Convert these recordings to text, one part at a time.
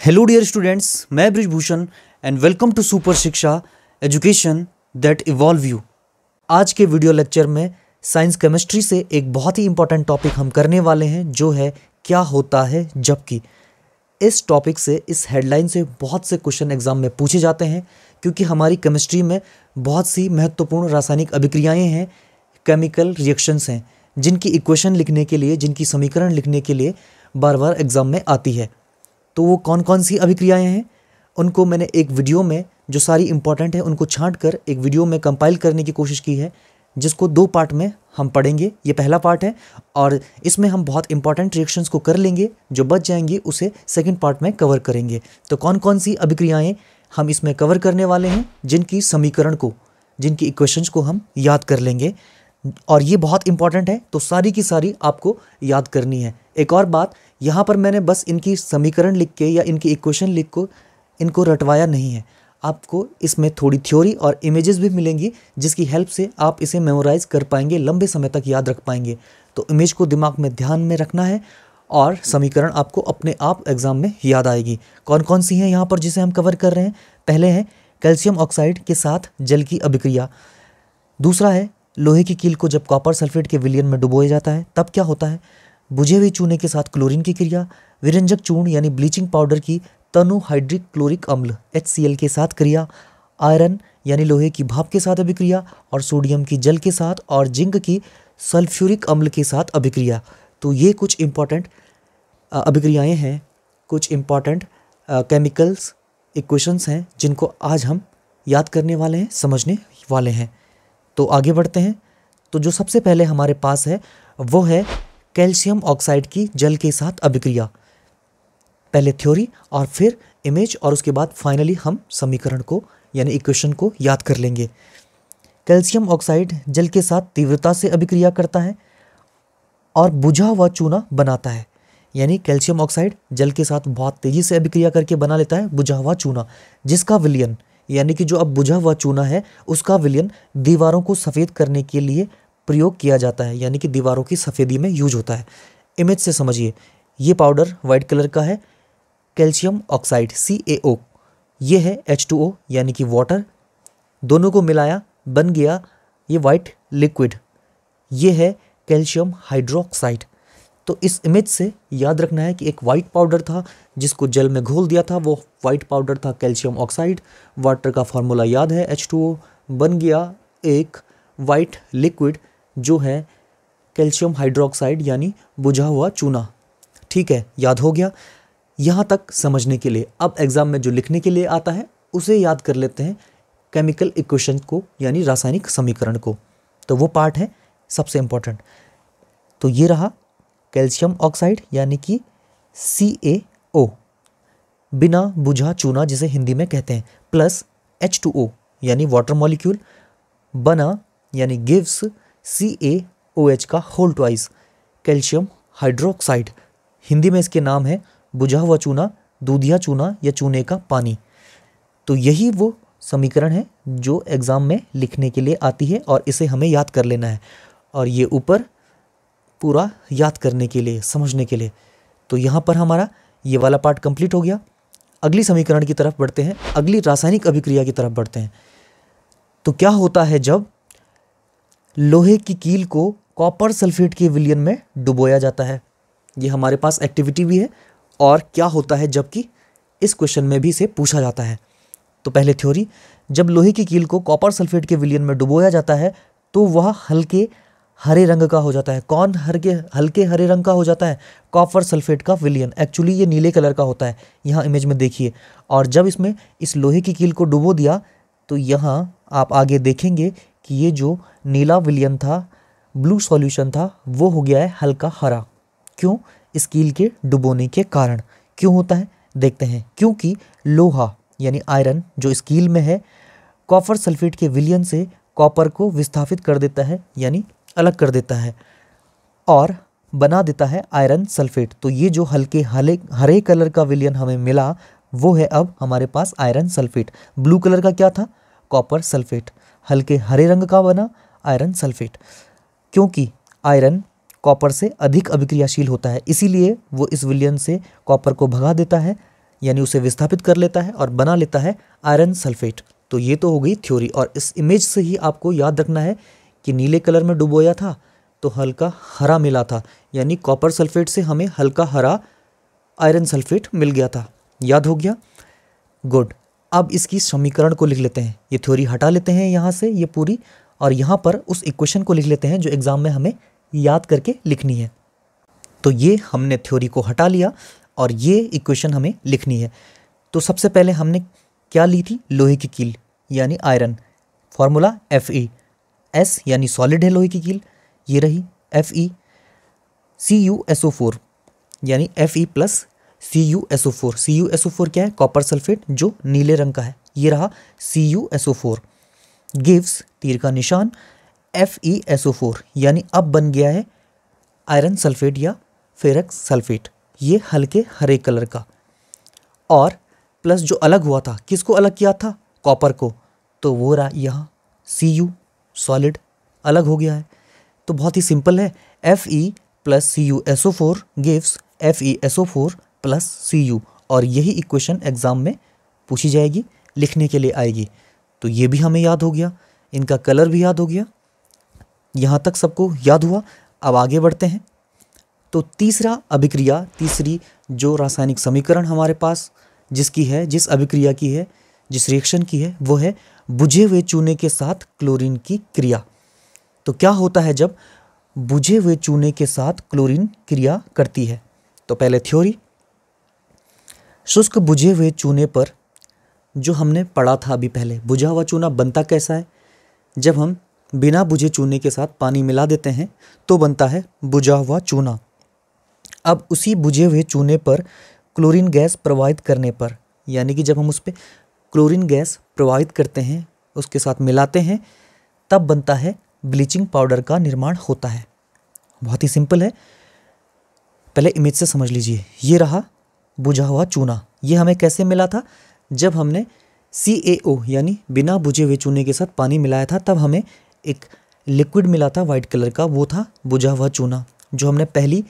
Hello dear students, मैं Brijbhushan and welcome to super Shiksha education that evolve you. आज के video lecture में science chemistry से एक बहुत ही इंपॉर्टेंट टॉपिक हम करने वाले हैं, जो है क्या होता है जबकि। इस टॉपिक से, इस हेडलाइन से बहुत से क्वेश्चन एग्जाम में पूछे जाते हैं, क्योंकि हमारी केमिस्ट्री में बहुत सी महत्वपूर्ण रासायनिक अभिक्रियाएं हैं, केमिकल रिएक्शंस हैं, जिनकी इक्वेशन लिखने के लिए, जिनकी समीकरण लिखने के लिए बार बार एग्जाम में आती है। तो वो कौन कौन सी अभिक्रियाएं हैं, उनको मैंने एक वीडियो में, जो सारी इंपॉर्टेंट है उनको छांट कर एक वीडियो में कंपाइल करने की कोशिश की है, जिसको 2 पार्ट में हम पढ़ेंगे। ये पहला पार्ट है और इसमें हम बहुत इंपॉर्टेंट रिएक्शंस को कर लेंगे, जो बच जाएंगी उसे सेकंड पार्ट में कवर करेंगे। तो कौन कौन सी अभिक्रियाएं हम इसमें कवर करने वाले हैं, जिनकी समीकरण को, जिनकी इक्वेशंस को हम याद कर लेंगे, और ये बहुत इंपॉर्टेंट है, तो सारी की सारी आपको याद करनी है। एक और बात, यहाँ पर मैंने बस इनकी समीकरण लिख के या इनकी इक्वेशन लिख को इनको रटवाया नहीं है। आपको इसमें थोड़ी थ्योरी और इमेजेस भी मिलेंगी, जिसकी हेल्प से आप इसे मेमोराइज कर पाएंगे, लंबे समय तक याद रख पाएंगे। तो इमेज को दिमाग में ध्यान में रखना है और समीकरण आपको अपने आप एग्जाम में याद आएगी। कौन कौन सी हैं यहाँ पर जिसे हम कवर कर रहे हैं? पहले है कैल्शियम ऑक्साइड के साथ जल की अभिक्रिया। दूसरा है लोहे की कील को जब कॉपर सल्फेट के विलयन में डुबोया जाता है तब क्या होता है। बुझे हुए चूने के साथ क्लोरीन की क्रिया। विरंजक चूर्ण यानी ब्लीचिंग पाउडर की तनु हाइड्रिक क्लोरिक अम्ल HCl के साथ क्रिया। आयरन यानी लोहे की भाप के साथ अभिक्रिया, और सोडियम की जल के साथ, और जिंक की सल्फ्यूरिक अम्ल के साथ अभिक्रिया। तो ये कुछ इंपॉर्टेंट अभिक्रियाएं हैं, कुछ इंपॉर्टेंट केमिकल्स इक्वेशंस हैं, जिनको आज हम याद करने वाले हैं, समझने वाले हैं। तो आगे बढ़ते हैं। तो जो सबसे पहले हमारे पास है वो है कैल्शियम ऑक्साइड की जल के साथ अभिक्रिया। पहले थ्योरी और फिर इमेज, और उसके बाद फाइनली हम समीकरण को यानी इक्वेशन को याद कर लेंगे। कैल्शियम ऑक्साइड जल के साथ तीव्रता से अभिक्रिया करता है और बुझा हुआ चूना बनाता है। यानी कैल्शियम ऑक्साइड जल के साथ बहुत तेजी से अभिक्रिया करके बना लेता है बुझा हुआ चूना, जिसका विलयन, यानी कि जो अब बुझा हुआ चूना है उसका विलयन दीवारों को सफ़ेद करने के लिए प्रयोग किया जाता है, यानी कि दीवारों की सफ़ेदी में यूज होता है। इमेज से समझिए, ये पाउडर वाइट कलर का है, कैल्शियम ऑक्साइड CaO, ये है H2O यानी कि वाटर। दोनों को मिलाया बन गया ये वाइट लिक्विड, ये है कैल्शियम हाइड्रोक्साइड। तो इस इमेज से याद रखना है कि एक वाइट पाउडर था जिसको जल में घोल दिया था, वो वाइट पाउडर था कैल्शियम ऑक्साइड। वाटर का फार्मूला याद है H2O, बन गया एक वाइट लिक्विड जो है कैल्शियम हाइड्रोक्साइड यानी बुझा हुआ चूना। ठीक है, याद हो गया। यहाँ तक समझने के लिए अब एग्जाम में जो लिखने के लिए आता है उसे याद कर लेते हैं, केमिकल इक्वेशन को यानी रासायनिक समीकरण को। तो वो पार्ट है सबसे इम्पोर्टेंट। तो ये रहा कैल्शियम ऑक्साइड यानी कि CaO, बिना बुझा चूना जिसे हिंदी में कहते हैं, प्लस H2O यानी वाटर मॉलिक्यूल, बना यानी गिव्स CaOH का whole twice calcium hydroxide. Hindi में इसके नाम है बुझा हुआ चूना, दूधिया चूना या चूने का पानी। तो यही वो समीकरण है जो एग्ज़ाम में लिखने के लिए आती है और इसे हमें याद कर लेना है, और ये ऊपर पूरा याद करने के लिए, समझने के लिए। तो यहाँ पर हमारा ये वाला पार्ट कंप्लीट हो गया। अगली समीकरण की तरफ बढ़ते हैं, अगली रासायनिक अभिक्रिया की तरफ बढ़ते हैं। तो क्या होता है जब लोहे की कील को कॉपर सल्फेट के विलयन में डुबोया जाता है? ये हमारे पास एक्टिविटी भी है, और क्या होता है जबकि इस क्वेश्चन में भी इसे पूछा जाता है। तो पहले थ्योरी, जब लोहे की कील को कॉपर सल्फेट के विलयन में डुबोया जाता है तो वह हल्के हरे रंग का हो जाता है। कौन हल्के हरे रंग का हो जाता है? कॉपर सल्फेट का विलयन। एक्चुअली ये नीले कलर का होता है, यहाँ इमेज में देखिए। और जब इसमें इस लोहे की कील को डुबो दिया तो यहाँ आप आगे देखेंगे कि ये जो नीला विलयन था, ब्लू सॉल्यूशन था, वो हो गया है हल्का हरा। क्यों? इस कील के डुबोने के कारण। क्यों होता है देखते हैं। क्योंकि लोहा यानी आयरन जो इस कील में है, कॉपर सल्फेट के विलयन से कॉपर को विस्थापित कर देता है, यानी अलग कर देता है, और बना देता है आयरन सल्फेट। तो ये जो हल्के हरे कलर का विलयन हमें मिला वो है अब हमारे पास आयरन सल्फेट। ब्लू कलर का क्या था? Copper sulphate. हल्के हरे रंग का बना आयरन सल्फेट। क्योंकि आयरन कॉपर से अधिक अभिक्रियाशील होता है, इसीलिए वो इस विलयन से कॉपर को भगा देता है, यानी उसे विस्थापित कर लेता है और बना लेता है आयरन सल्फेट। तो ये तो हो गई थ्योरी, और इस इमेज से ही आपको याद रखना है कि नीले कलर में डुबोया था तो हल्का हरा मिला था, यानी कॉपर सल्फेट से हमें हल्का हरा आयरन सल्फेट मिल गया था। याद हो गया? गुड। अब इसकी समीकरण को लिख लेते हैं, ये थ्योरी हटा लेते हैं यहाँ से ये पूरी, और यहाँ पर उस इक्वेशन को लिख लेते हैं जो एग्जाम में हमें याद करके लिखनी है। तो ये हमने थ्योरी को हटा लिया और ये इक्वेशन हमें लिखनी है। तो सबसे पहले हमने क्या ली थी? लोहे की कील यानी आयरन, फॉर्मूला Fe, S यानी सॉलिड है लोहे की कील, ये रही Fe, CuSO4 यानी Fe प्लस CuSO4। CuSO4 क्या है? कॉपर सल्फेट जो नीले रंग का है, ये रहा CuSO4। गिव्स तीर का निशान FeSO4 यानी अब बन गया है आयरन सल्फेट या फेरस सल्फेट, ये हल्के हरे कलर का। और प्लस जो अलग हुआ था, किसको अलग किया था? कॉपर को, तो वो रहा यहाँ Cu सॉलिड अलग हो गया है। तो बहुत ही सिंपल है, Fe plus CuSO4 gives FeSO4 plus Cu, और यही इक्वेशन एग्जाम में पूछी जाएगी, लिखने के लिए आएगी। तो ये भी हमें याद हो गया, इनका कलर भी याद हो गया। यहाँ तक सबको याद हुआ। अब आगे बढ़ते हैं। तो तीसरा अभिक्रिया, तीसरी जो रासायनिक समीकरण हमारे पास जिसकी है, जिस अभिक्रिया की है, जिस रिएक्शन की है, वो है बुझे हुए चूने के साथ क्लोरीन की क्रिया। तो क्या होता है जब बुझे हुए चूने के साथ क्लोरीन क्रिया करती है? तो पहले थ्योरी, शुष्क बुझे हुए चूने पर जो हमने पढ़ा था अभी पहले, बुझा हुआ चूना बनता कैसा है? जब हम बिना बुझे चूने के साथ पानी मिला देते हैं तो बनता है बुझा हुआ चूना। अब उसी बुझे हुए चूने पर क्लोरीन गैस प्रवाहित करने पर, यानी कि जब हम उस पर क्लोरीन गैस प्रवाहित करते हैं, उसके साथ मिलाते हैं, तब बनता है ब्लीचिंग पाउडर का निर्माण होता है। बहुत ही सिंपल है, पहले इमेज से समझ लीजिए। ये रहा बुझा हुआ चूना, ये हमें कैसे मिला था? जब हमने CaO यानी बिना बुझे हुए चूने के साथ पानी मिलाया था, तब हमें एक लिक्विड मिला था वाइट कलर का, वो था बुझा हुआ चूना, जो हमने पहली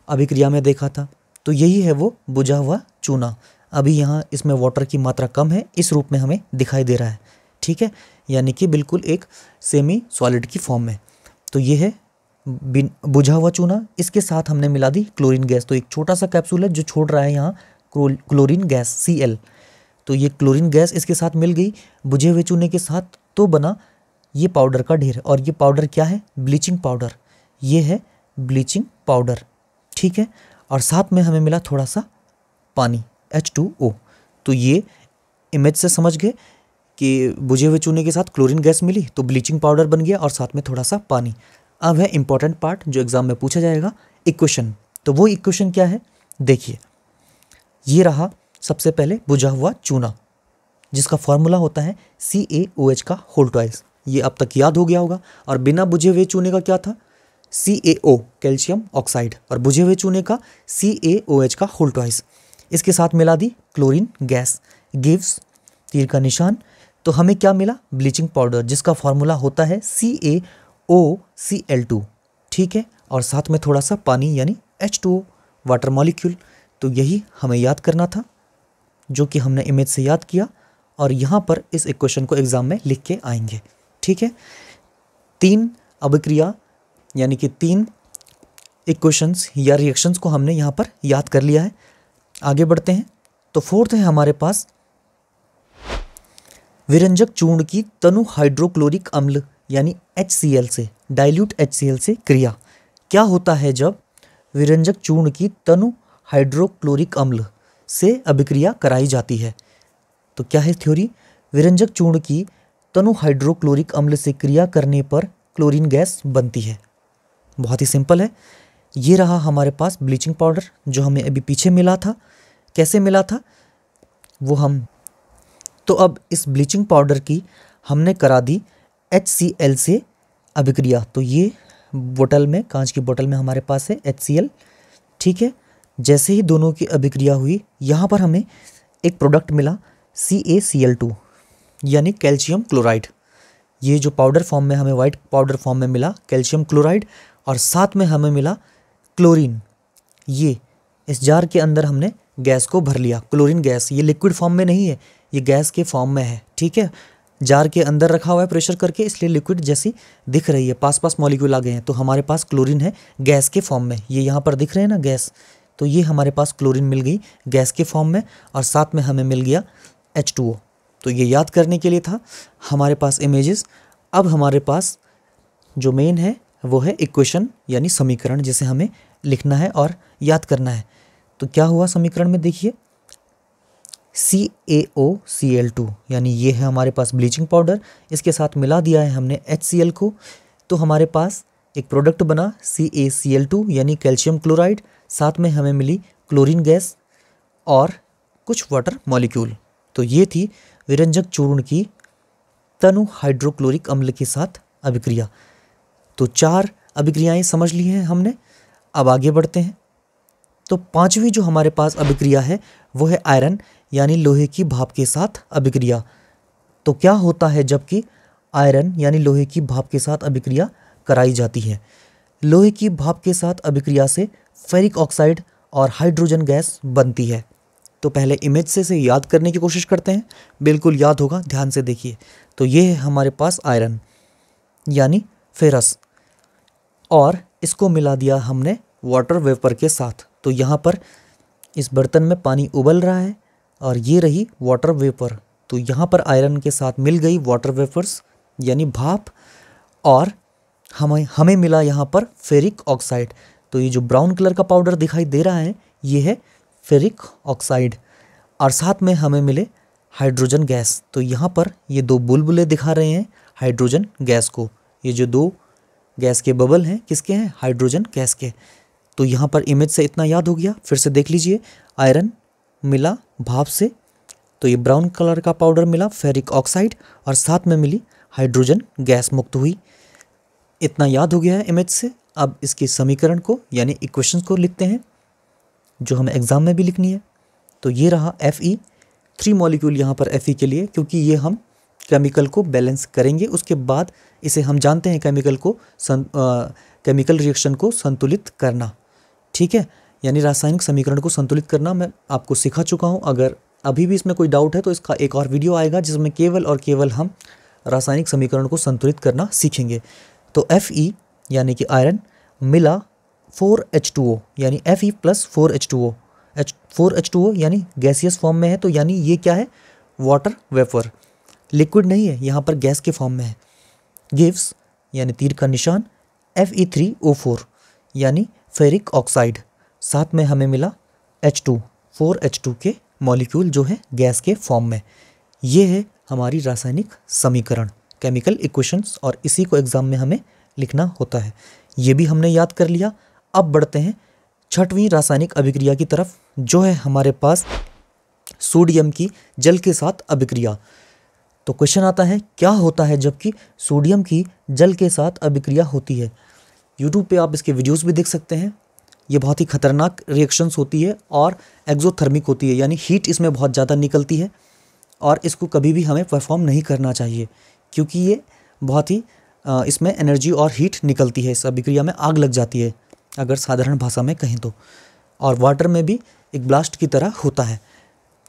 अभिक्रिया में देखा था। तो यही है वो बुझा हुआ चूना। अभी यहाँ इसमें वाटर की मात्रा कम है, इस रूप में हमें दिखाई दे रहा है, ठीक है, यानी कि बिल्कुल एक सेमी सॉलिड की फॉर्म में। तो ये है बुझा हुआ चूना, इसके साथ हमने मिला दी क्लोरीन गैस। तो एक छोटा सा कैप्सूल है जो छोड़ रहा है यहाँ क्लोरीन गैस Cl। तो ये क्लोरीन गैस इसके साथ मिल गई बुझे हुए चूने के साथ, तो बना ये पाउडर का ढेर। और ये पाउडर क्या है? Bleaching powder. ये है ब्लीचिंग पाउडर, ठीक है। और साथ में हमें मिला थोड़ा सा पानी H2O। तो ये इमेज से समझ गए कि बुझे हुए चूने के साथ क्लोरीन गैस मिली तो ब्लीचिंग पाउडर बन गया, और साथ में थोड़ा सा पानी। अब है इंपॉर्टेंट पार्ट जो एग्जाम में पूछा जाएगा, इक्वेशन। तो वो इक्वेशन क्या है? देखिए, ये रहा सबसे पहले बुझा हुआ चूना, जिसका फॉर्मूला होता है CaOH का होल ट्वाइस। ये अब तक याद हो गया होगा। और बिना बुझे हुए चूने का क्या था? CaO कैल्शियम ऑक्साइड, और बुझे हुए चूने का CaOH का होल ट्वाइस। इसके साथ मिला दी क्लोरीन गैस, गिव्स तीर का निशान। तो हमें क्या मिला? ब्लीचिंग पाउडर, जिसका फॉर्मूला होता है CaOCl2, ठीक है। और साथ में थोड़ा सा पानी यानी H2O वाटर मॉलिक्यूल। तो यही हमें याद करना था, जो कि हमने इमेज से याद किया, और यहाँ पर इस इक्वेशन को एग्जाम में लिख के आएंगे, ठीक है। 3 अभिक्रिया यानी कि 3 इक्वेशंस या रिएक्शंस को हमने यहाँ पर याद कर लिया है। आगे बढ़ते हैं। तो फोर्थ है हमारे पास विरंजक चूर्ण की तनु हाइड्रोक्लोरिक अम्ल यानी HCl से, डाइल्यूट HCl से क्रिया। क्या होता है जब विरंजक चूर्ण की तनु हाइड्रोक्लोरिक अम्ल से अभिक्रिया कराई जाती है? तो क्या है थ्योरी? विरंजक चूर्ण की तनु हाइड्रोक्लोरिक अम्ल से क्रिया करने पर क्लोरीन गैस बनती है। बहुत ही सिंपल है। ये रहा हमारे पास ब्लीचिंग पाउडर जो हमें अभी पीछे मिला था। कैसे मिला था वो हम, तो अब इस ब्लीचिंग पाउडर की हमने करा दी HCl से अभिक्रिया। तो ये बोतल में, कांच की बोतल में हमारे पास है HCl, ठीक है। जैसे ही दोनों की अभिक्रिया हुई, यहाँ पर हमें एक प्रोडक्ट मिला CaCl2 यानी कैल्शियम क्लोराइड। ये जो पाउडर फॉर्म में हमें, वाइट पाउडर फॉर्म में मिला कैल्शियम क्लोराइड, और साथ में हमें मिला क्लोरीन। ये इस जार के अंदर हमने गैस को भर लिया। क्लोरीन गैस ये लिक्विड फॉर्म में नहीं है, ये गैस के फॉर्म में है, ठीक है। जार के अंदर रखा हुआ है प्रेशर करके, इसलिए लिक्विड जैसी दिख रही है, पास पास मॉलिक्यूल आ गए हैं। तो हमारे पास क्लोरीन है गैस के फॉर्म में, ये यहाँ पर दिख रहे हैं ना गैस, तो ये हमारे पास क्लोरीन मिल गई गैस के फॉर्म में, और साथ में हमें मिल गया H2O। तो ये याद करने के लिए था हमारे पास इमेजेस। अब हमारे पास जो मेन है वो है इक्वेशन यानी समीकरण, जिसे हमें लिखना है और याद करना है। तो क्या हुआ समीकरण में, देखिए CaOCl2 यानी ये है हमारे पास ब्लीचिंग पाउडर, इसके साथ मिला दिया है हमने HCl को, तो हमारे पास एक प्रोडक्ट बना CaCl2 यानी कैल्शियम क्लोराइड, साथ में हमें मिली क्लोरीन गैस और कुछ वाटर मॉलिक्यूल। तो ये थी विरंजक चूर्ण की तनु हाइड्रोक्लोरिक अम्ल के साथ अभिक्रिया। तो 4 अभिक्रियाएं समझ ली हैं हमने। अब आगे बढ़ते हैं। तो 5वीं जो हमारे पास अभिक्रिया है वो है आयरन यानी लोहे की भाप के साथ अभिक्रिया। तो क्या होता है जबकि आयरन यानी लोहे की भाप के साथ अभिक्रिया कराई जाती है? लोहे की भाप के साथ अभिक्रिया से फेरिक ऑक्साइड और हाइड्रोजन गैस बनती है। तो पहले इमेज से याद करने की कोशिश करते हैं, बिल्कुल याद होगा, ध्यान से देखिए। तो ये है हमारे पास आयरन यानी फेरस, और इसको मिला दिया हमने वाटर वेपर के साथ। तो यहाँ पर इस बर्तन में पानी उबल रहा है और ये रही वाटर वेपर। तो यहाँ पर आयरन के साथ मिल गई वाटर वेपर्स यानी भाप, और हमें मिला यहाँ पर फेरिक ऑक्साइड। तो ये जो ब्राउन कलर का पाउडर दिखाई दे रहा है ये है फेरिक ऑक्साइड, और साथ में हमें मिले हाइड्रोजन गैस। तो यहाँ पर ये 2 बुलबुले दिखा रहे हैं हाइड्रोजन गैस को। ये जो 2 गैस के बबल हैं किसके हैं? हाइड्रोजन गैस के। तो यहाँ पर इमेज से इतना याद हो गया, फिर से देख लीजिए। आयरन मिला भाप से, तो ये ब्राउन कलर का पाउडर मिला फेरिक ऑक्साइड, और साथ में मिली हाइड्रोजन गैस मुक्त हुई। इतना याद हो गया है इमेज से। अब इसके समीकरण को यानी इक्वेशंस को लिखते हैं जो हमें एग्जाम में भी लिखनी है। तो ये रहा Fe, 3 मॉलिक्यूल यहाँ पर Fe के लिए, क्योंकि ये हम केमिकल को बैलेंस करेंगे। उसके बाद इसे हम जानते हैं केमिकल रिएक्शन को संतुलित करना, ठीक है, यानी रासायनिक समीकरण को संतुलित करना मैं आपको सिखा चुका हूँ। अगर अभी भी इसमें कोई डाउट है तो इसका एक और वीडियो आएगा जिसमें केवल और केवल हम रासायनिक समीकरण को संतुलित करना सीखेंगे। तो Fe यानी कि आयरन मिला 4H2O यानी Fe प्लस 4H2O, 4H2O यानी गैसियस फॉर्म में है, तो यानी ये क्या है? वाटर वेपर, लिक्विड नहीं है, यहाँ पर गैस के फॉर्म में है। गिव्स यानी तीर का निशान Fe3O4 यानी फेरिक ऑक्साइड, साथ में हमें मिला H2 4H2 के मॉलिक्यूल जो है गैस के फॉर्म में। ये है हमारी रासायनिक समीकरण, केमिकल इक्वेशंस, और इसी को एग्जाम में हमें लिखना होता है। ये भी हमने याद कर लिया। अब बढ़ते हैं 6वीं रासायनिक अभिक्रिया की तरफ, जो है हमारे पास सोडियम की जल के साथ अभिक्रिया। तो क्वेश्चन आता है क्या होता है जबकि सोडियम की जल के साथ अभिक्रिया होती है? यूट्यूब पे आप इसके वीडियोस भी देख सकते हैं। ये बहुत ही खतरनाक रिएक्शंस होती है और एक्सोथर्मिक होती है, यानी हीट इसमें बहुत ज़्यादा निकलती है, और इसको कभी भी हमें परफॉर्म नहीं करना चाहिए, क्योंकि ये बहुत ही इसमें एनर्जी और हीट निकलती है। इस अभिक्रिया में आग लग जाती है अगर साधारण भाषा में कहें तो, और वाटर में भी एक ब्लास्ट की तरह होता है।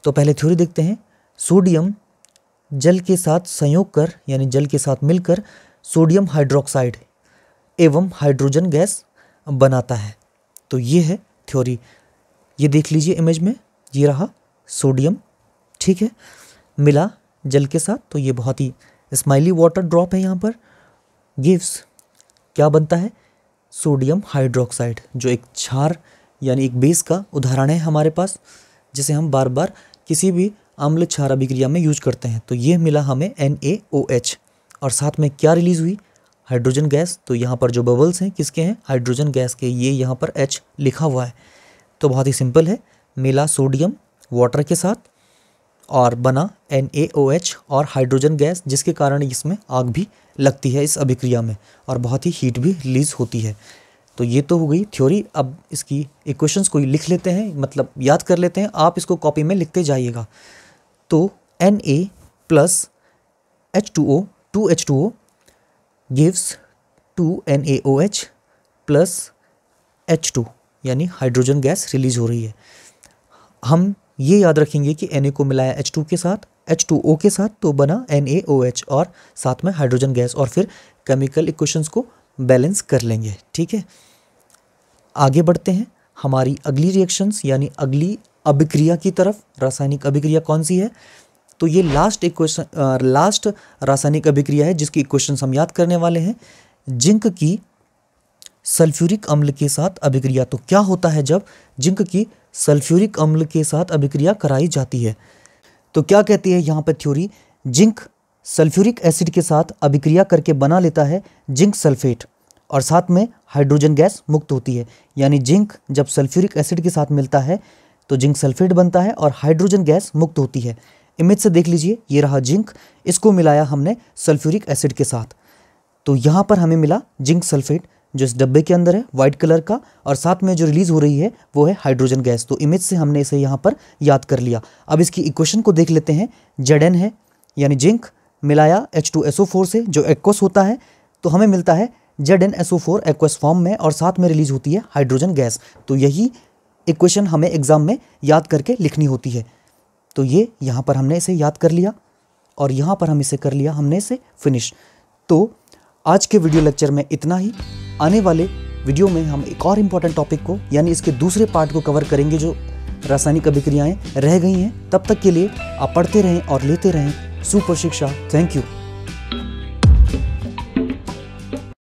तो पहले थ्योरी देखते हैं। सोडियम जल के साथ संयोग कर यानी जल के साथ मिलकर सोडियम हाइड्रोक्साइड एवं हाइड्रोजन गैस बनाता है। तो ये है थ्योरी, ये देख लीजिए इमेज में, ये रहा सोडियम, ठीक है, मिला जल के साथ, तो ये बहुत ही स्माइली वाटर ड्रॉप है यहाँ पर। गिव्स क्या बनता है? सोडियम हाइड्रोक्साइड, जो एक क्षार यानी एक बेस का उदाहरण है हमारे पास, जिसे हम बार बार किसी भी अम्ल क्षार अभिक्रिया में यूज करते हैं। तो ये मिला हमें NaOH, और साथ में क्या रिलीज हुई? Hydrogen gas. तो यहाँ पर जो बबल्स हैं किसके हैं? हाइड्रोजन गैस के, ये यहाँ पर H लिखा हुआ है। तो बहुत ही सिंपल है, मिला सोडियम वाटर के साथ और बना NaOH और हाइड्रोजन गैस, जिसके कारण इसमें आग भी लगती है इस अभिक्रिया में, और बहुत ही हीट भी रिलीज होती है। तो ये तो हो गई थ्योरी। अब इसकी इक्वेशंस को लिख लेते हैं, मतलब याद कर लेते हैं, आप इसको कॉपी में लिखते जाइएगा। तो Na plus H2O 2H2O gives 2NaOH plus H2 यानी हाइड्रोजन गैस रिलीज हो रही है। हम ये याद रखेंगे कि Na को मिलाया H2 के साथ, H2O के साथ तो बना NaOH और साथ में हाइड्रोजन गैस, और फिर केमिकल इक्वेशंस को बैलेंस कर लेंगे। ठीक है, आगे बढ़ते हैं हमारी अगली रिएक्शंस यानी अगली अभिक्रिया की तरफ। रासायनिक अभिक्रिया कौन सी है? तो ये लास्ट रासायनिक अभिक्रिया है जिसकी इक्वेशंस हम याद करने वाले हैं। जिंक की सल्फ्यूरिक अम्ल के साथ अभिक्रिया। तो क्या होता है जब जिंक की सल्फ्यूरिक अम्ल के साथ अभिक्रिया कराई जाती है? तो क्या कहती है यहाँ पे थ्योरी? जिंक सल्फ्यूरिक एसिड के साथ अभिक्रिया करके बना लेता है जिंक सल्फेट और साथ में हाइड्रोजन गैस मुक्त होती है। यानी जिंक जब सल्फ्यूरिक एसिड के साथ मिलता है तो जिंक सल्फेट बनता है और हाइड्रोजन गैस मुक्त होती है। इमेज से देख लीजिए, ये रहा जिंक, इसको मिलाया हमने सल्फ्यूरिक एसिड के साथ, तो यहाँ पर हमें मिला जिंक सल्फेट जो इस डब्बे के अंदर है वाइट कलर का, और साथ में जो रिलीज हो रही है वो है हाइड्रोजन गैस। तो इमेज से हमने इसे यहाँ पर याद कर लिया। अब इसकी इक्वेशन को देख लेते हैं। Zn है यानी जिंक मिलाया H2SO4 से जो एक्वस होता है, तो हमें मिलता है ZnSO4 एक्वस फॉर्म में और साथ में रिलीज होती है हाइड्रोजन गैस। तो यही इक्वेशन हमें एग्जाम में याद करके लिखनी होती है। तो ये यहाँ पर हमने इसे याद कर लिया और यहाँ पर हम इसे कर लिया हमने इसे फिनिश। तो आज के वीडियो लेक्चर में इतना ही। आने वाले वीडियो में हम एक और इम्पॉर्टेंट टॉपिक को यानी इसके दूसरे पार्ट को कवर करेंगे जो रासायनिक अभिक्रियाएं रह गई हैं। तब तक के लिए आप पढ़ते रहें और लेते रहें सुपर शिक्षा। Thank you.